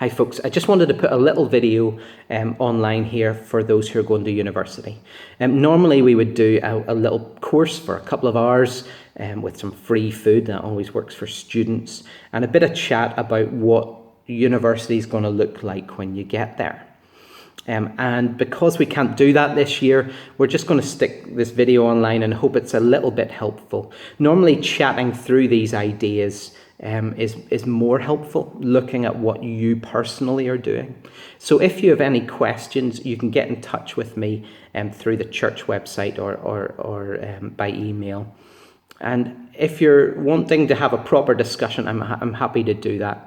Hi folks, I just wanted to put a little video online here for those who are going to university. Normally we would do a little course for a couple of hours with some free food. That always works for students, and a bit of chat about what university is going to look like when you get there. And because we can't do that this year, we're just going to stick this video online and hope it's a little bit helpful. Normally chatting through these ideas is more helpful, looking at what you personally are doing. So if you have any questions, you can get in touch with me through the church website or by email. And if you're wanting to have a proper discussion, I'm happy to do that.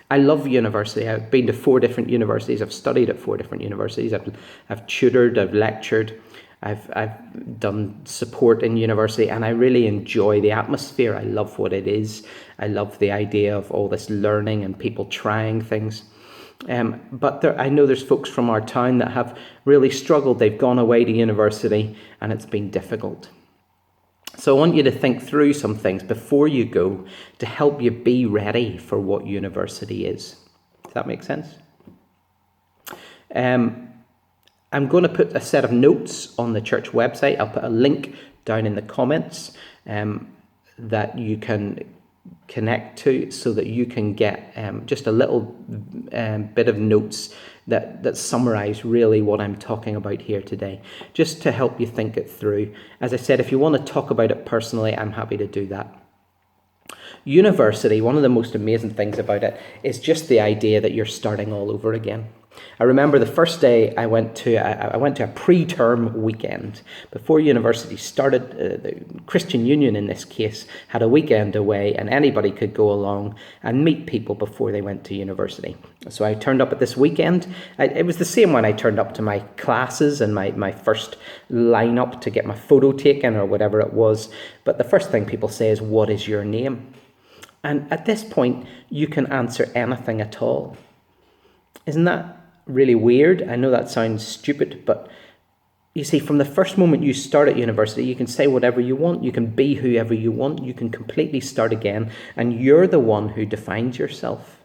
I love university. I've been to 4 different universities. I've studied at 4 different universities. I've tutored, I've lectured, I've done support in university, and I really enjoy the atmosphere. I love what it is. I love the idea of all this learning and people trying things. But I know there's folks from our town that have really struggled. They've gone away to university and it's been difficult. So I want you to think through some things before you go to help you be ready for what university is. Does that make sense? I'm going to put a set of notes on the church website. I'll put a link down in the comments that you can connect to, so that you can get just a little bit of notes that summarize really what I'm talking about here today, just to help you think it through. As I said, if you want to talk about it personally, I'm happy to do that. University, one of the most amazing things about it is just the idea that you're starting all over again. I remember the first day I went to a pre-term weekend. Before university started, the Christian Union in this case had a weekend away, and anybody could go along and meet people before they went to university. So I turned up at this weekend. It was the same when I turned up to my classes and my first lineup to get my photo taken or whatever it was. But the first thing people say is, "What is your name?" And at this point, you can answer anything at all. Isn't that really weird? I know that sounds stupid, but you see, from the first moment you start at university, you can say whatever you want. You can be whoever you want. You can completely start again, and you're the one who defines yourself.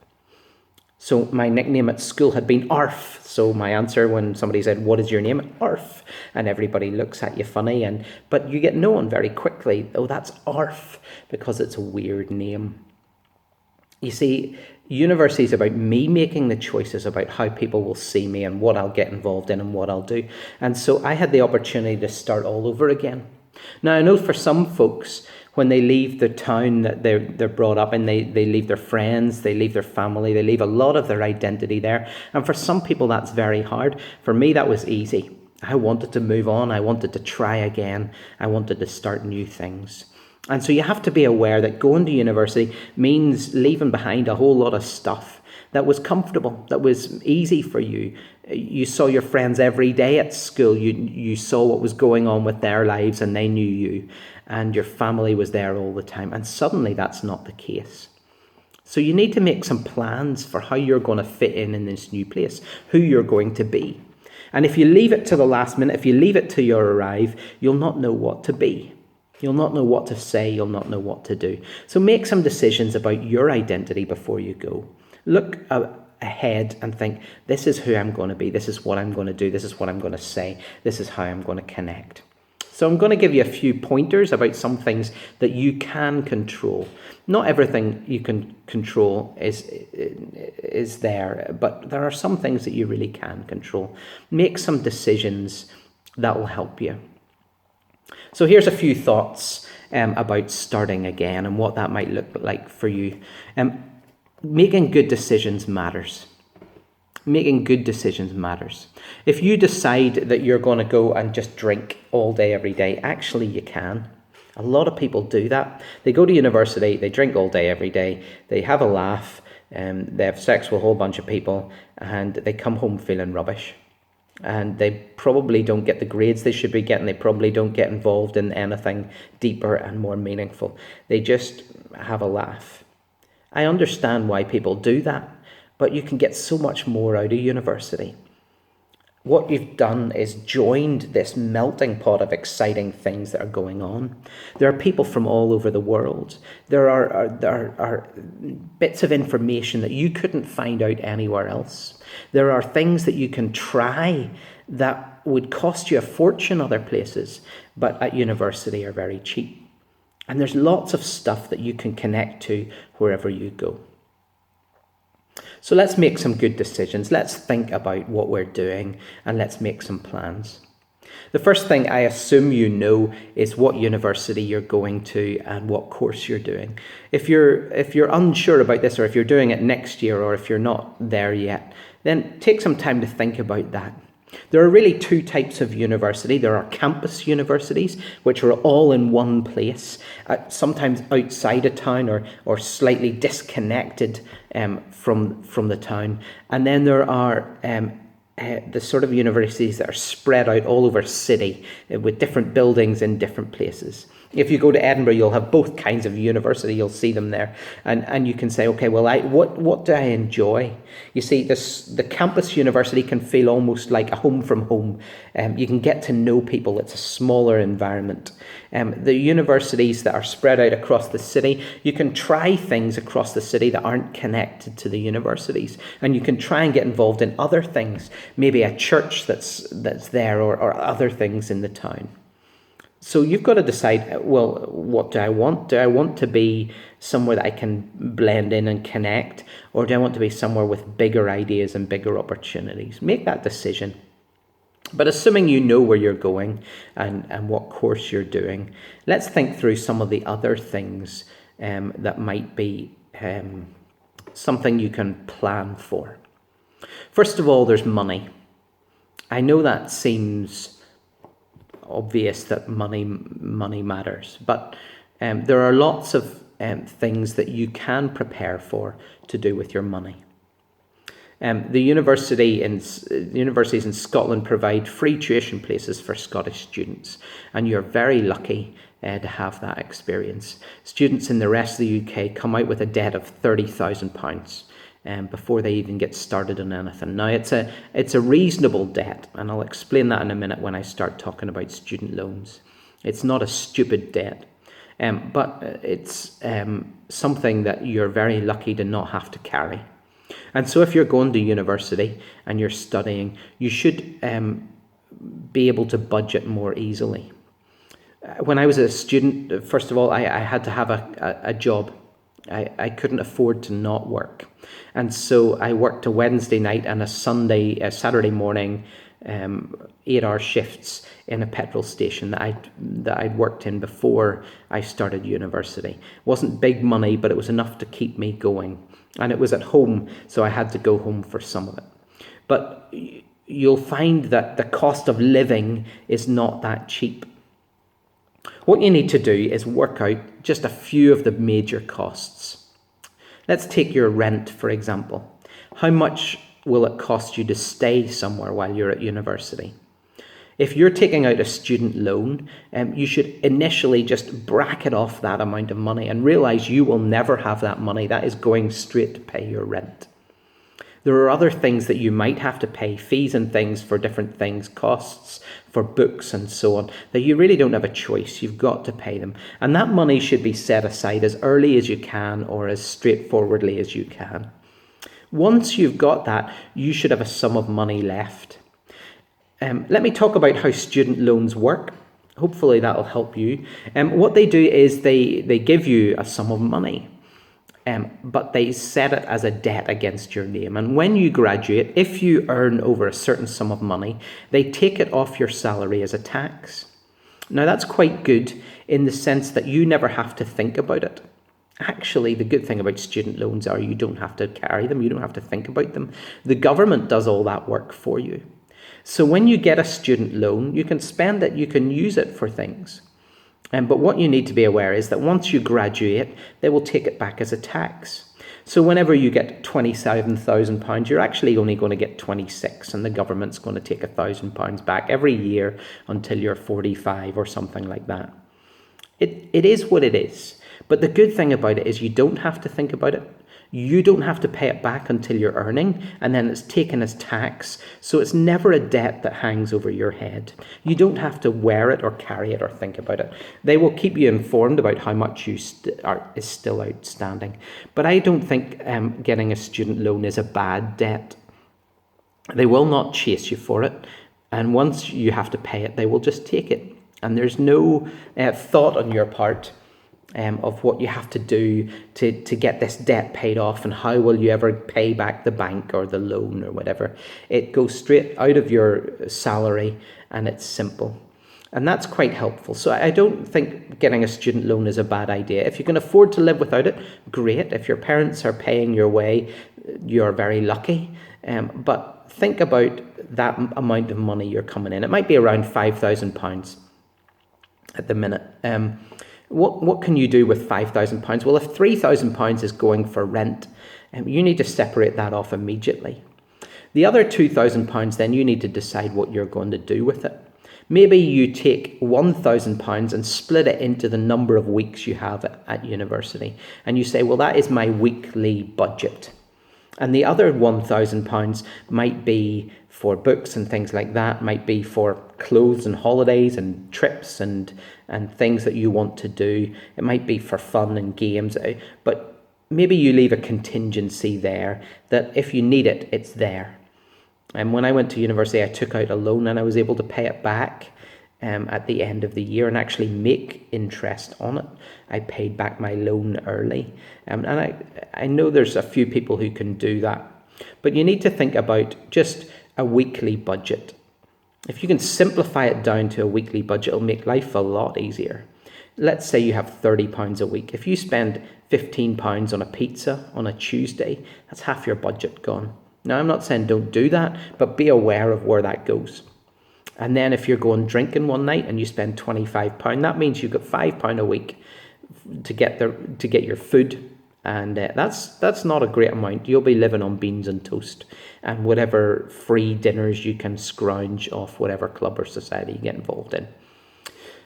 So my nickname at school had been Arf. So my answer when somebody said, "What is your name?" Arf. And everybody looks at you funny, but you get known very quickly. Oh, that's Arf, because it's a weird name. You see, university is about me making the choices about how people will see me and what I'll get involved in and what I'll do. And so I had the opportunity to start all over again. Now, I know for some folks, when they leave the town that they're brought up in, they leave their friends, they leave their family, they leave a lot of their identity there. And for some people, that's very hard. For me, that was easy. I wanted to move on. I wanted to try again. I wanted to start new things. And so you have to be aware that going to university means leaving behind a whole lot of stuff that was comfortable, that was easy for you. You saw your friends every day at school. You saw what was going on with their lives, and they knew you, and your family was there all the time. And suddenly that's not the case. So you need to make some plans for how you're going to fit in this new place, who you're going to be. And if you leave it to the last minute, if you leave it till you arrive, you'll not know what to be. You'll not know what to say. You'll not know what to do. So make some decisions about your identity before you go. Look ahead and think, this is who I'm going to be. This is what I'm going to do. This is what I'm going to say. This is how I'm going to connect. So I'm going to give you a few pointers about some things that you can control. Not everything you can control is there, but there are some things that you really can control. Make some decisions that will help you. So here's a few thoughts about starting again and what that might look like for you. Making good decisions matters. Making good decisions matters. If you decide that you're going to go and just drink all day, every day, actually you can. A lot of people do that. They go to university, they drink all day, every day, they have a laugh, they have sex with a whole bunch of people, and they come home feeling rubbish. And they probably don't get the grades they should be getting. They probably don't get involved in anything deeper and more meaningful. They just have a laugh. I understand why people do that, but you can get so much more out of university. what you've done is joined this melting pot of exciting things that are going on. There are people from all over the world. There are bits of information that you couldn't find out anywhere else. There are things that you can try that would cost you a fortune other places, but at university are very cheap. And there's lots of stuff that you can connect to wherever you go. So let's make some good decisions. Let's think about what we're doing and let's make some plans. The first thing I assume you know is what university you're going to and what course you're doing. If you're unsure about this, or if you're doing it next year, or if you're not there yet, then take some time to think about that. There are really two types of university. There are campus universities, which are all in one place, sometimes outside a town or slightly disconnected from the town. And then there are the sort of universities that are spread out all over city with different buildings in different places. If you go to Edinburgh, you'll have both kinds of university. You'll see them there, and you can say, okay, well, what do I enjoy? You see, the campus university can feel almost like a home from home. You can get to know people. It's a smaller environment. The universities that are spread out across the city, you can try things across the city that aren't connected to the universities, and you can try and get involved in other things, maybe a church that's there, or other things in the town. So you've got to decide, well, what do I want? Do I want to be somewhere that I can blend in and connect? Or do I want to be somewhere with bigger ideas and bigger opportunities? Make that decision. But assuming you know where you're going and what course you're doing, let's think through some of the other things that might be something you can plan for. First of all, there's money. I know that seems obvious that money matters, but there are lots of things that you can prepare for to do with your money. The universities in Scotland provide free tuition places for Scottish students, and you're very lucky to have that experience. Students in the rest of the UK come out with a debt of £30,000 before they even get started on anything. Now, it's a reasonable debt, and I'll explain that in a minute when I start talking about student loans. It's not a stupid debt, but it's something that you're very lucky to not have to carry. And so if you're going to university and you're studying, you should be able to budget more easily. When I was a student, first of all, I had to have a job. I couldn't afford to not work. And so I worked a Wednesday night and a Saturday morning, 8-hour shifts in a petrol station that I'd worked in before I started university. It wasn't big money, but it was enough to keep me going. And it was at home, so I had to go home for some of it. But you'll find that the cost of living is not that cheap. What you need to do is work out just a few of the major costs. Let's take your rent, for example. How much will it cost you to stay somewhere while you're at university? If you're taking out a student loan, you should initially just bracket off that amount of money and realize you will never have that money. That is going straight to pay your rent. There are other things that you might have to pay, fees and things for different things, costs for books and so on, that you really don't have a choice. You've got to pay them. And that money should be set aside as early as you can or as straightforwardly as you can. Once you've got that, you should have a sum of money left. Let me talk about how student loans work. Hopefully that'll help you. What they do is they give you a sum of money. But they set it as a debt against your name. And when you graduate, if you earn over a certain sum of money, they take it off your salary as a tax. Now, that's quite good in the sense that you never have to think about it. Actually, the good thing about student loans are you don't have to carry them. You don't have to think about them. The government does all that work for you. So when you get a student loan, you can spend it, you can use it for things. But what you need to be aware is that once you graduate, they will take it back as a tax. So whenever you get £27,000, you're actually only going to get 26, and the government's going to take £1,000 back every year until you're 45 or something like that. It is what it is. But the good thing about it is you don't have to think about it. You don't have to pay it back until you're earning, and then it's taken as tax. So it's never a debt that hangs over your head. You don't have to wear it or carry it or think about it. They will keep you informed about how much is still outstanding. But I don't think getting a student loan is a bad debt. They will not chase you for it. And once you have to pay it, they will just take it. And there's no thought on your part of what you have to do to get this debt paid off and how will you ever pay back the bank or the loan or whatever. It goes straight out of your salary and it's simple. And that's quite helpful. So I don't think getting a student loan is a bad idea. If you can afford to live without it, great. If your parents are paying your way, you're very lucky. But think about that amount of money you're coming in. It might be around £5,000 at the minute. What can you do with £5,000? Well, if £3,000 is going for rent, you need to separate that off immediately. The other £2,000, then you need to decide what you're going to do with it. Maybe you take £1,000 and split it into the number of weeks you have at university. And you say, well, that is my weekly budget. And the other £1,000 might be for books and things like that, might be for clothes and holidays and trips and things that you want to do. It might be for fun and games, but maybe you leave a contingency there that if you need it, it's there. And when I went to university, I took out a loan and I was able to pay it back at the end of the year and actually make interest on it. I paid back my loan early. And I know there's a few people who can do that. But you need to think about just a weekly budget. If you can simplify it down to a weekly budget, it'll make life a lot easier. Let's say you have £30 a week. If you spend £15 on a pizza on a Tuesday, that's half your budget gone. Now, I'm not saying don't do that, but be aware of where that goes. And then if you're going drinking one night and you spend £25, that means you've got £5 a week to get your food. And that's not a great amount. You'll be living on beans and toast and whatever free dinners you can scrounge off whatever club or society you get involved in.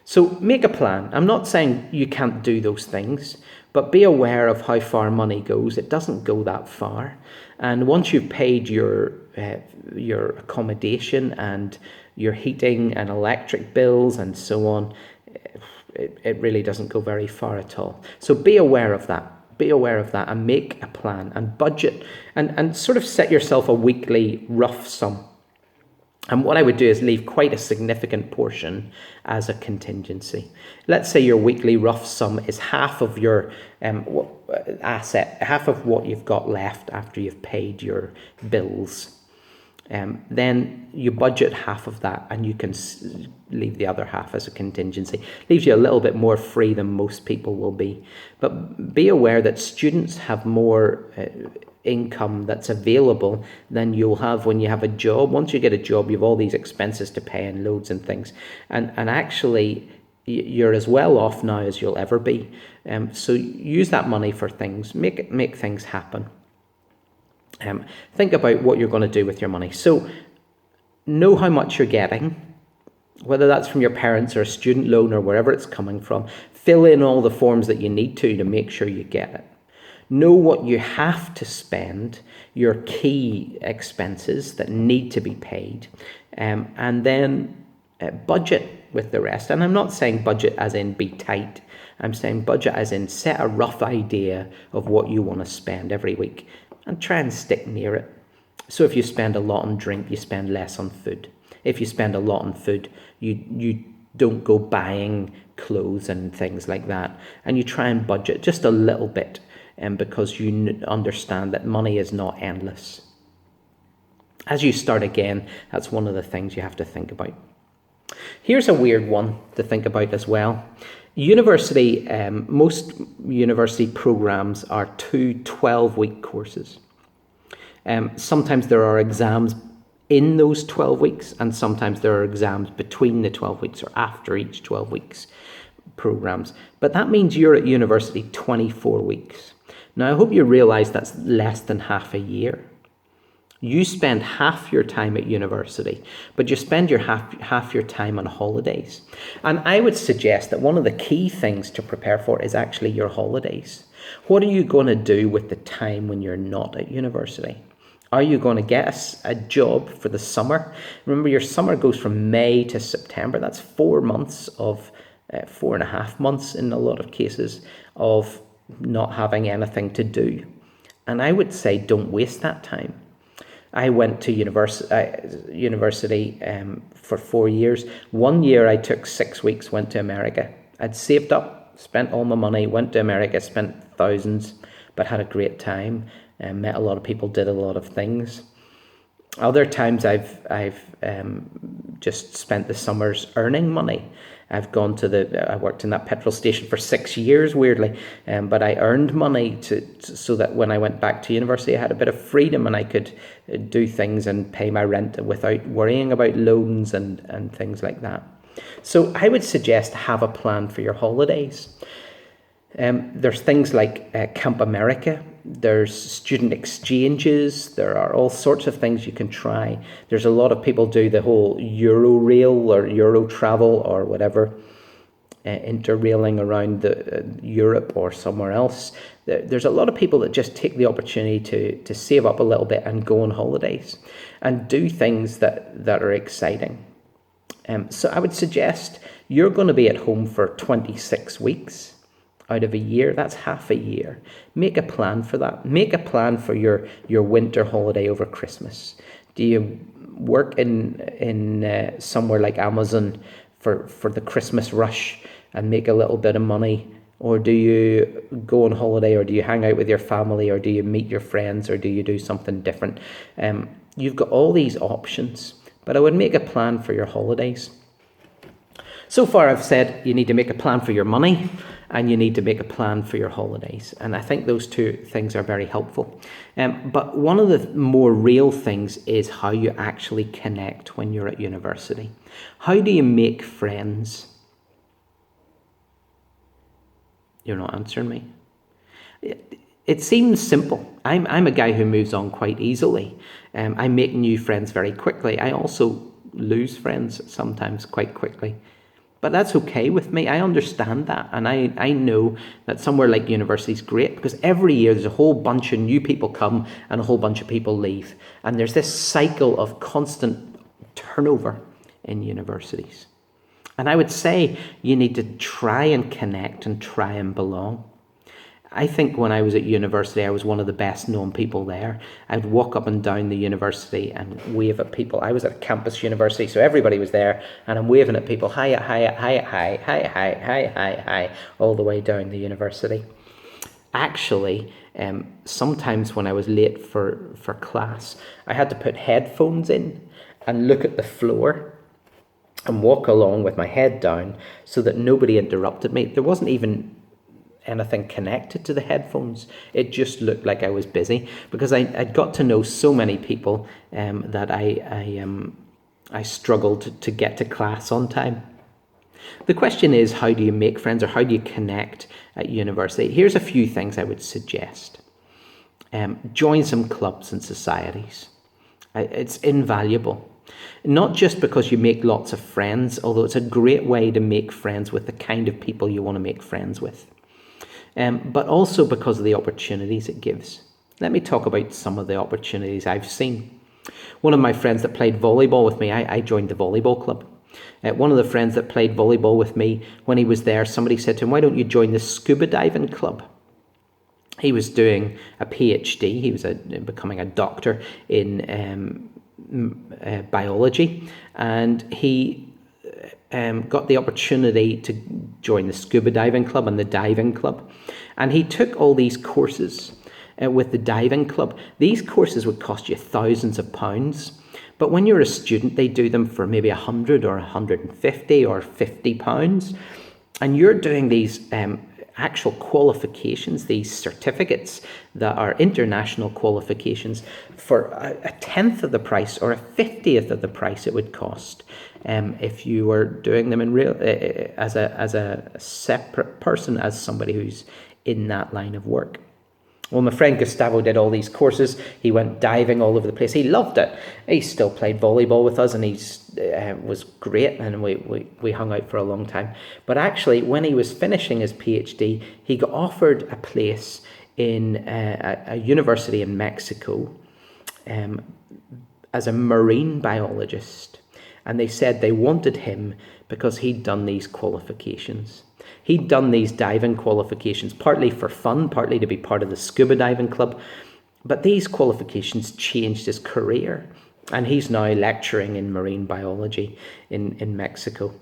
So make a plan. I'm not saying you can't do those things, but be aware of how far money goes. It doesn't go that far. And once you've paid your accommodation and your heating and electric bills and so on, it really doesn't go very far at all. So be aware of that. Be aware of that and make a plan and budget and sort of set yourself a weekly rough sum. And what I would do is leave quite a significant portion as a contingency. Let's say your weekly rough sum is half of your asset, half of what you've got left after you've paid your bills. Then you budget half of that and you can leave the other half as a contingency. Leaves you a little bit more free than most people will be. But be aware that students have more income that's available than you'll have when you have a job. Once you get a job, you have all these expenses to pay and loads and things. And actually, you're as well off now as you'll ever be. So use that money for things. Make things happen. Think about what you're going to do with your money. So know how much you're getting, whether that's from your parents or a student loan or wherever it's coming from. Fill in all the forms that you need to make sure you get it. Know what you have to spend, your key expenses that need to be paid, and then budget with the rest. And I'm not saying budget as in be tight. I'm saying budget as in set a rough idea of what you want to spend every week and try and stick near it. So if you spend a lot on drink, you spend less on food. If you spend a lot on food, you don't go buying clothes and things like that. And you try and budget just a little bit. Because you understand that money is not endless. As you start again, that's one of the things you have to think about. Here's a weird one to think about as well. University, most university programs are 2 12-week courses. Sometimes there are exams in those 12 weeks, and sometimes there are exams between the 12 weeks or after each 12 weeks programs. But that means you're at university 24 weeks. Now, I hope you realise that's less than half a year. You spend half your time at university, but you spend your half your time on holidays. And I would suggest that one of the key things to prepare for is actually your holidays. What are you going to do with the time when you're not at university? Are you going to get a job for the summer? Remember, your summer goes from May to September. That's 4 months of 4.5 months in a lot of cases of not having anything to do. And I would say don't waste that time. I went to university for 4 years. 1 year I took 6 weeks, went to America. I'd saved up, spent all my money, went to America, spent thousands, but had a great time. Met a lot of people, did a lot of things. Other times I've just spent the summers earning money. I worked in that petrol station for 6 years, weirdly, but I earned money so that when I went back to university, I had a bit of freedom and I could do things and pay my rent without worrying about loans and things like that. So I would suggest have a plan for your holidays. There's things like Camp America, there's student exchanges, there are all sorts of things you can try. There's a lot of people do the whole Euro-rail or Euro travel or whatever, interrailing around Europe or somewhere else. There's a lot of people that just take the opportunity to save up a little bit and go on holidays and do things that are exciting. So I would suggest you're going to be at home for 26 weeks. Out of a year, that's half a year. Make a plan for that. Make a plan for your winter holiday over Christmas. Do you work in somewhere like Amazon for the Christmas rush and make a little bit of money? Or do you go on holiday, or do you hang out with your family, or do you meet your friends, or do you do something different? You've got all these options, but I would make a plan for your holidays. So far I've said you need to make a plan for your money and you need to make a plan for your holidays. And I think those two things are very helpful. But one of the more real things is how you actually connect when you're at university. How do you make friends? You're not answering me. It seems simple. I'm a guy who moves on quite easily. I make new friends very quickly. I also lose friends sometimes quite quickly. But that's okay with me. I understand that. And I know that somewhere like university is great because every year there's a whole bunch of new people come and a whole bunch of people leave. And there's this cycle of constant turnover in universities. And I would say you need to try and connect and try and belong. I think when I was at university, I was one of the best known people there. I would walk up and down the university and wave at people. I was at a campus university, so everybody was there, and I'm waving at people, hi, hi, hi, hi, hi, hi, hi, hi, hi, all the way down the university. Actually, sometimes when I was late for class, I had to put headphones in and look at the floor and walk along with my head down so that nobody interrupted me. There wasn't even anything connected to the headphones. It just looked like I was busy because I'd got to know so many people that I struggled to get to class on time. The question is, how do you make friends or how do you connect at university? Here's a few things I would suggest. Join some clubs and societies. It's invaluable. Not just because you make lots of friends, although it's a great way to make friends with the kind of people you want to make friends with. But also because of the opportunities it gives. Let me talk about some of the opportunities I've seen. One of my friends that played volleyball with me, I joined the volleyball club. One of the friends that played volleyball with me, when he was there, somebody said to him, why don't you join the scuba diving club? He was doing a PhD. He was becoming a doctor in biology, and he got the opportunity to join the scuba diving club and the diving club. And he took all these courses with the diving club. These courses would cost you thousands of pounds. But when you're a student, they do them for maybe 100 or 150 or 50 pounds. And you're doing these actual qualifications, these certificates that are international qualifications for a tenth of the price or a 50th of the price it would cost if you were doing them in real as a separate person, as somebody who's in that line of work. Well, my friend Gustavo did all these courses. He went diving all over the place. He loved it. He still played volleyball with us, and was great, and we hung out for a long time. But actually, when he was finishing his PhD, he got offered a place in a university in Mexico as a marine biologist. And they said they wanted him because he'd done these qualifications. He'd done these diving qualifications partly for fun, partly to be part of the scuba diving club. But these qualifications changed his career. And he's now lecturing in marine biology in Mexico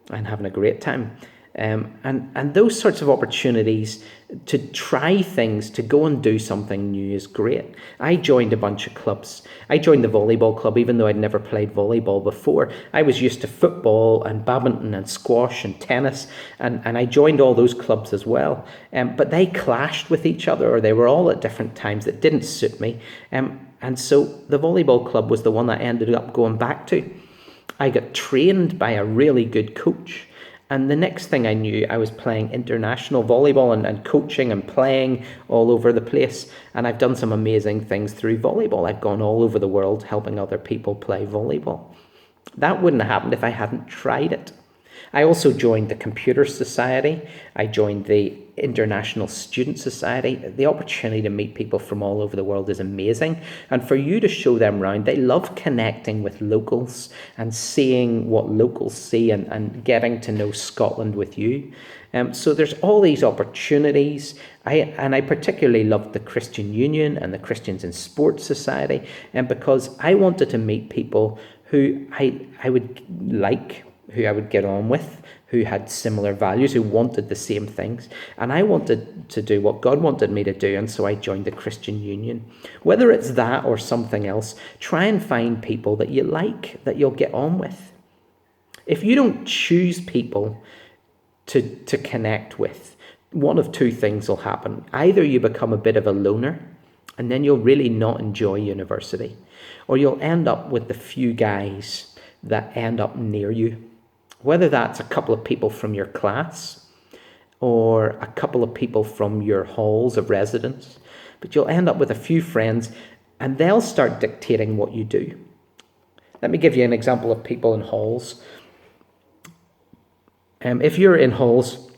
and having a great time. And those sorts of opportunities to try things, to go and do something new is great. I joined a bunch of clubs. I joined the volleyball club, even though I'd never played volleyball before. I was used to football and badminton and squash and tennis, and I joined all those clubs as well. But they clashed with each other, or they were all at different times that didn't suit me. And so the volleyball club was the one I ended up going back to. I got trained by a really good coach. And the next thing I knew, I was playing international volleyball and coaching and playing all over the place. And I've done some amazing things through volleyball. I've gone all over the world helping other people play volleyball. That wouldn't have happened if I hadn't tried it. I also joined the Computer Society. I joined the International Student Society. The opportunity to meet people from all over the world is amazing. And for you to show them around, they love connecting with locals and seeing what locals see and getting to know Scotland with you. So there's all these opportunities. I particularly loved the Christian Union and the Christians in Sports Society, because I wanted to meet people who I would like, who I would get on with, who had similar values, who wanted the same things. And I wanted to do what God wanted me to do, and so I joined the Christian Union. Whether it's that or something else, try and find people that you like, that you'll get on with. If you don't choose people to connect with, one of two things will happen. Either you become a bit of a loner, and then you'll really not enjoy university, or you'll end up with the few guys that end up near you. Whether that's a couple of people from your class or a couple of people from your halls of residence, but you'll end up with a few friends and they'll start dictating what you do. Let me give you an example of people in halls. If you're in halls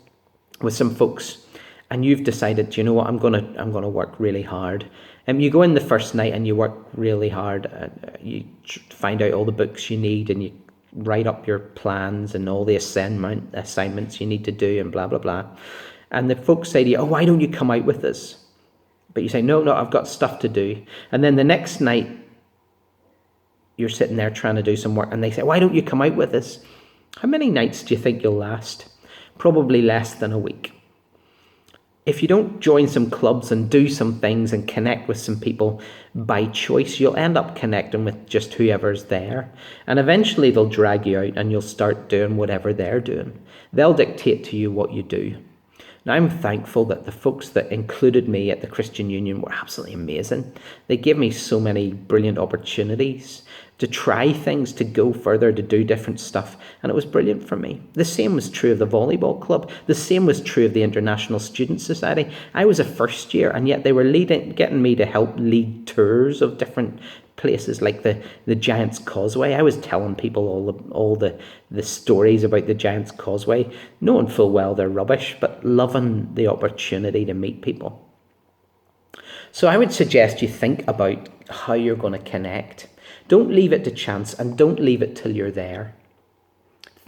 with some folks and you've decided, you know what, I'm gonna work really hard. You go in the first night and you work really hard. You find out all the books you need and you write up your plans and all the assignments you need to do and blah, blah, blah. And the folks say to you, oh, why don't you come out with us? But you say, no, I've got stuff to do. And then the next night, you're sitting there trying to do some work and they say, why don't you come out with us? How many nights do you think you'll last? Probably less than a week. If you don't join some clubs and do some things and connect with some people by choice, you'll end up connecting with just whoever's there. And eventually they'll drag you out and you'll start doing whatever they're doing. They'll dictate to you what you do. Now, I'm thankful that the folks that included me at the Christian Union were absolutely amazing. They gave me so many brilliant opportunities to try things, to go further, to do different stuff. And it was brilliant for me. The same was true of the volleyball club. The same was true of the International Student Society. I was a first year, and yet they were getting me to help lead tours of different places like the Giant's Causeway. I was telling people all the stories about the Giant's Causeway, knowing full well they're rubbish, but loving the opportunity to meet people. So I would suggest you think about how you're going to connect. Don't leave it to chance, and don't leave it till you're there.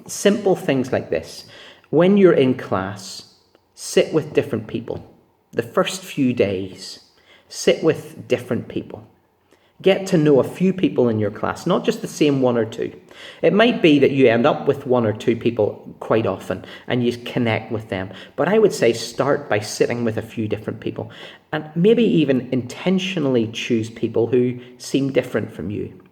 Simple things like this. When you're in class, sit with different people. The first few days, sit with different people. Get to know a few people in your class, not just the same one or two. It might be that you end up with one or two people quite often and you connect with them. But I would say start by sitting with a few different people and maybe even intentionally choose people who seem different from you.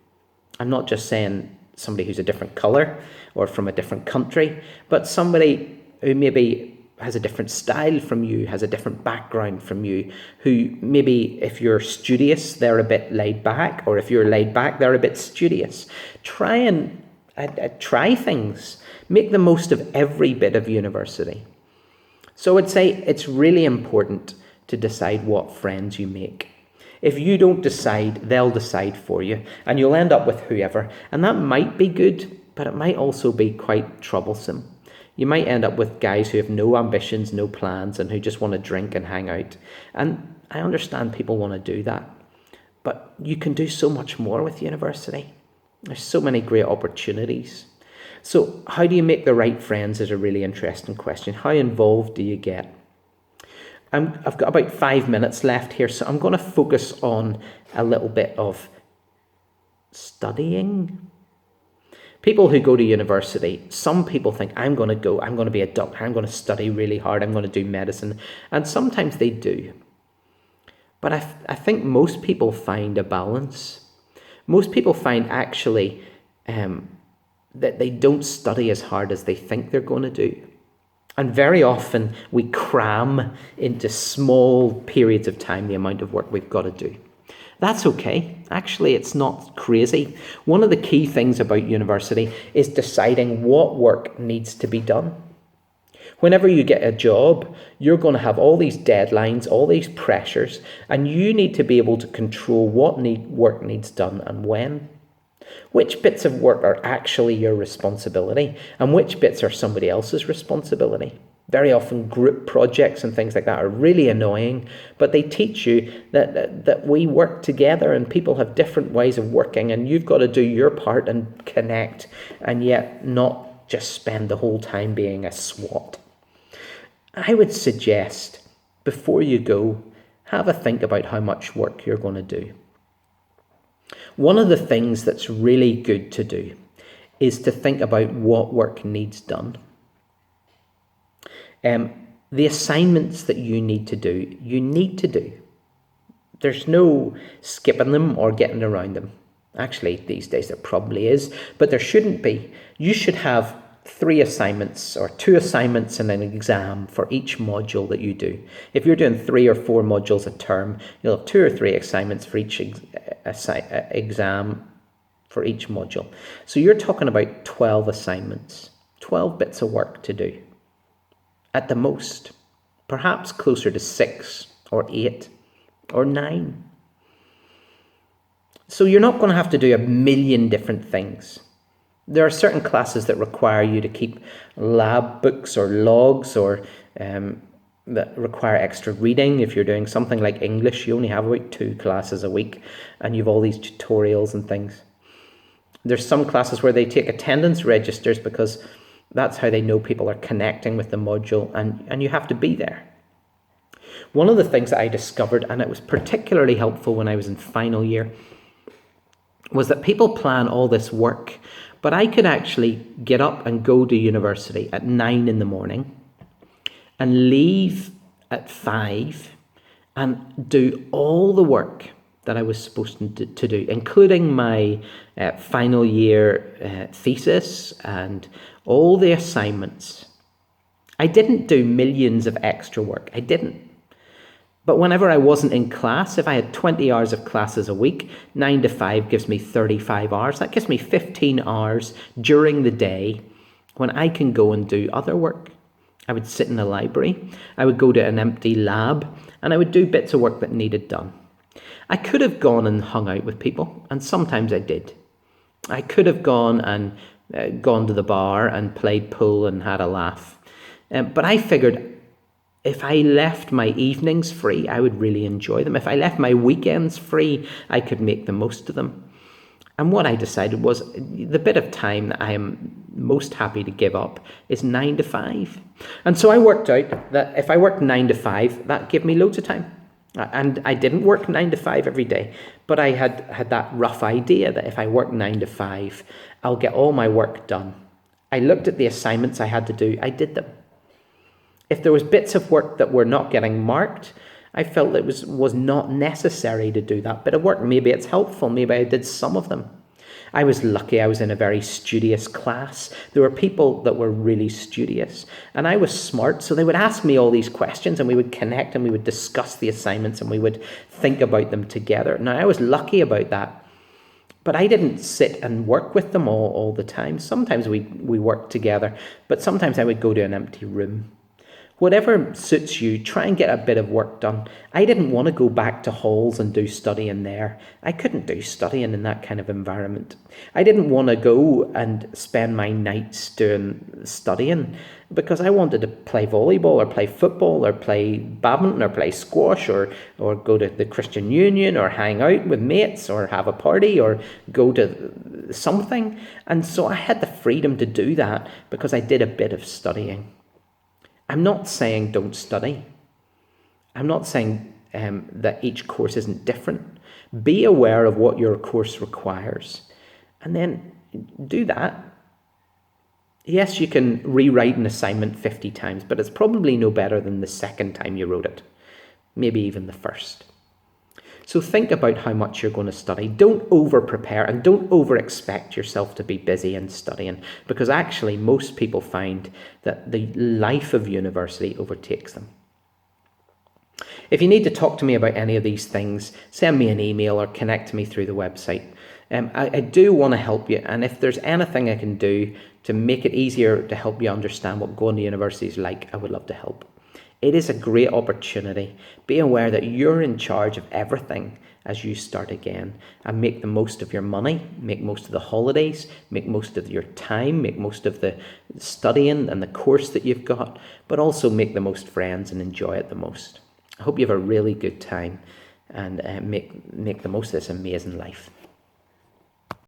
I'm not just saying somebody who's a different colour or from a different country, but somebody who maybe has a different style from you, has a different background from you, who maybe if you're studious, they're a bit laid back, or if you're laid back, they're a bit studious. Try and try things. Make the most of every bit of university. So I'd say it's really important to decide what friends you make. If you don't decide, they'll decide for you, and you'll end up with whoever. And that might be good, but it might also be quite troublesome. You might end up with guys who have no ambitions, no plans, and who just want to drink and hang out. And I understand people want to do that, but you can do so much more with university. There's so many great opportunities. So how do you make the right friends is a really interesting question. How involved do you get? I've got about 5 minutes left here, so I'm going to focus on a little bit of studying. People who go to university, some people think, I'm going to be a doctor, I'm going to study really hard, I'm going to do medicine. And sometimes they do. But I think most people find a balance. Most people find actually that they don't study as hard as they think they're going to do. And very often we cram into small periods of time the amount of work we've got to do. That's okay. Actually, it's not crazy. One of the key things about university is deciding what work needs to be done. Whenever you get a job, you're going to have all these deadlines, all these pressures, and you need to be able to control what work needs done and when. Which bits of work are actually your responsibility and which bits are somebody else's responsibility? Very often group projects and things like that are really annoying, but they teach you that we work together and people have different ways of working, and you've got to do your part and connect, and yet not just spend the whole time being a SWAT. I would suggest before you go, have a think about how much work you're going to do. One of the things that's really good to do is to think about what work needs done. The assignments that you need to do. There's no skipping them or getting around them. Actually, these days there probably is, but there shouldn't be. You should have 3 assignments or 2 assignments and an exam for each module that you do. If you're doing 3 or 4 modules a term, you'll have 2 or 3 assignments for each exam for each module. So you're talking about 12 assignments, 12 bits of work to do. At the most, perhaps closer to 6 or 8 or 9. So you're not going to have to do a million different things. There are certain classes that require you to keep lab books or logs, or that require extra reading. If you're doing something like English, you only have about 2 classes a week and you've all these tutorials and things. There's some classes where they take attendance registers because that's how they know people are connecting with the module, and you have to be there. One of the things that I discovered, and it was particularly helpful when I was in final year, was that people plan all this work, but I could actually get up and go to university at 9 in the morning and leave at 5 and do all the work that I was supposed to do, including my final year thesis and all the assignments. I didn't do millions of extra work. I didn't. But whenever I wasn't in class, if I had 20 hours of classes a week, 9 to 5 gives me 35 hours. That gives me 15 hours during the day when I can go and do other work. I would sit in the library, I would go to an empty lab, and I would do bits of work that needed done. I could have gone and hung out with people, and sometimes I did. I could have gone and gone to the bar and played pool and had a laugh. But I figured if I left my evenings free, I would really enjoy them. If I left my weekends free, I could make the most of them. And what I decided was the bit of time that I am most happy to give up is 9 to 5. And so I worked out that if I worked 9 to 5, that gave me loads of time. And I didn't work 9 to 5 every day, but I had that rough idea that if I work 9 to 5, I'll get all my work done. I looked at the assignments I had to do, I did them. If there was bits of work that were not getting marked, I felt it was not necessary to do that bit of work. Maybe it's helpful, maybe I did some of them. I was lucky I was in a very studious class. There were people that were really studious, and I was smart, so they would ask me all these questions and we would connect and we would discuss the assignments and we would think about them together. Now, I was lucky about that, but I didn't sit and work with them all the time. Sometimes we worked together, but sometimes I would go to an empty room. Whatever suits you, try and get a bit of work done. I didn't want to go back to halls and do studying there. I couldn't do studying in that kind of environment. I didn't want to go and spend my nights doing studying because I wanted to play volleyball or play football or play badminton or play squash or go to the Christian Union or hang out with mates or have a party or go to something. And so I had the freedom to do that because I did a bit of studying. I'm not saying don't study. I'm not saying that each course isn't different. Be aware of what your course requires and then do that. Yes, you can rewrite an assignment 50 times, but it's probably no better than the second time you wrote it, maybe even the first. So think about how much you're going to study. Don't over-prepare and don't over-expect yourself to be busy and studying, because actually most people find that the life of university overtakes them. If you need to talk to me about any of these things, send me an email or connect to me through the website. I do want to help you, and if there's anything I can do to make it easier to help you understand what going to university is like, I would love to help. It is a great opportunity. Be aware that you're in charge of everything as you start again, and make the most of your money, make most of the holidays, make most of your time, make most of the studying and the course that you've got, but also make the most friends and enjoy it the most. I hope you have a really good time and make the most of this amazing life.